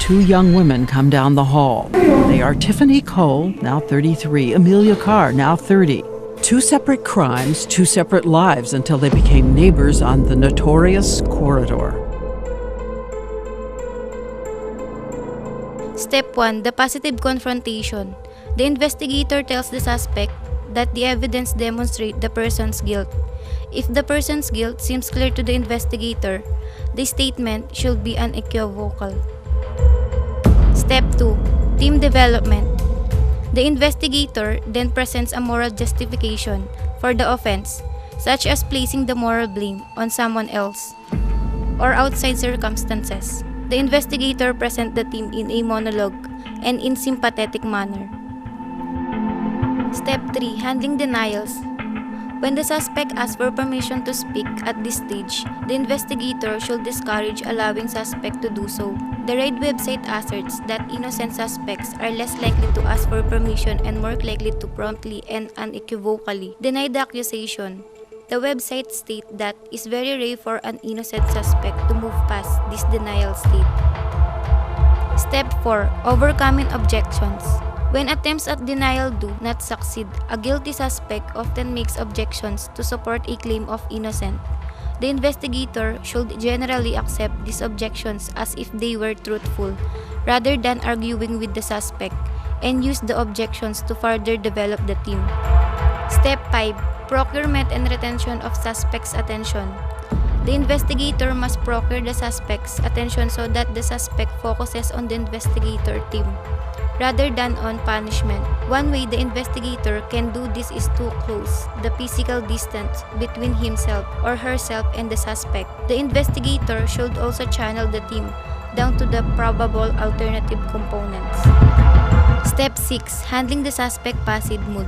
two young women come down the hall. They are Tiffany Cole, now 33, Amelia Carr, now 30. Two separate crimes, two separate lives until they became neighbors on the notorious corridor. Step 1. The positive confrontation. The investigator tells the suspect that the evidence demonstrates the person's guilt. If the person's guilt seems clear to the investigator, the statement should be unequivocal. Step 2. Team development. The investigator then presents a moral justification for the offense, such as placing the moral blame on someone else or outside circumstances. The investigator presents the team in a monologue and in sympathetic manner. Step 3. Handling denials. When the suspect asks for permission to speak at this stage, the investigator should discourage allowing suspect to do so. The RAID website asserts that innocent suspects are less likely to ask for permission and more likely to promptly and unequivocally deny the accusation. The website states that it's very rare for an innocent suspect to move past this denial state. Step 4. Overcoming objections. When attempts at denial do not succeed, a guilty suspect often makes objections to support a claim of innocence. The investigator should generally accept these objections as if they were truthful, rather than arguing with the suspect, and use the objections to further develop the team. Step 5. Procurement and retention of suspect's attention. The investigator must procure the suspect's attention so that the suspect focuses on the investigator team, rather than on punishment. One way the investigator can do this is to close the physical distance between himself or herself and the suspect. The investigator should also channel the team down to the probable alternative components. Step 6. Handling the suspect passive mood.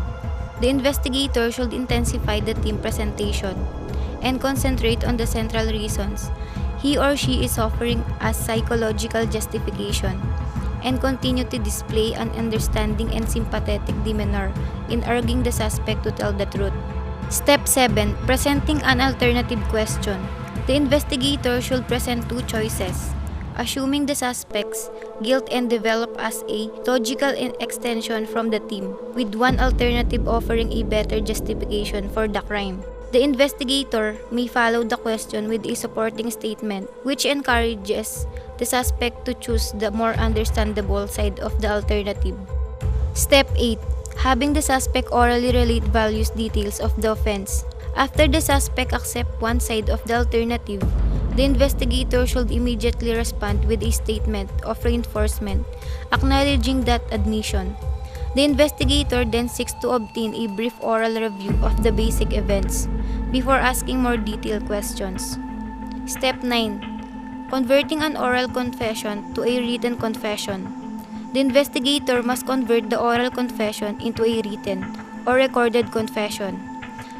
The investigator should intensify the team presentation and concentrate on the central reasons he or she is offering as psychological justification, and continue to display an understanding and sympathetic demeanor in urging the suspect to tell the truth. Step 7. Presenting an alternative question. The investigator should present two choices, assuming the suspect's guilt and develop as a logical extension from the team, with one alternative offering a better justification for the crime. The investigator may follow the question with a supporting statement, which encourages the suspect to choose the more understandable side of the alternative. Step 8. Having the suspect orally relate various details of the offense. After the suspect accepts one side of the alternative, the investigator should immediately respond with a statement of reinforcement, acknowledging that admission. The investigator then seeks to obtain a brief oral review of the basic events before asking more detailed questions. Step 9. Converting an oral confession to a written confession. The investigator must convert the oral confession into a written or recorded confession.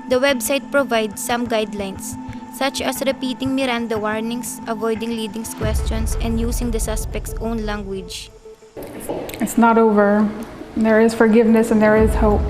The website provides some guidelines, such as repeating Miranda warnings, avoiding leading questions, and using the suspect's own language. It's not over. There is forgiveness and there is hope.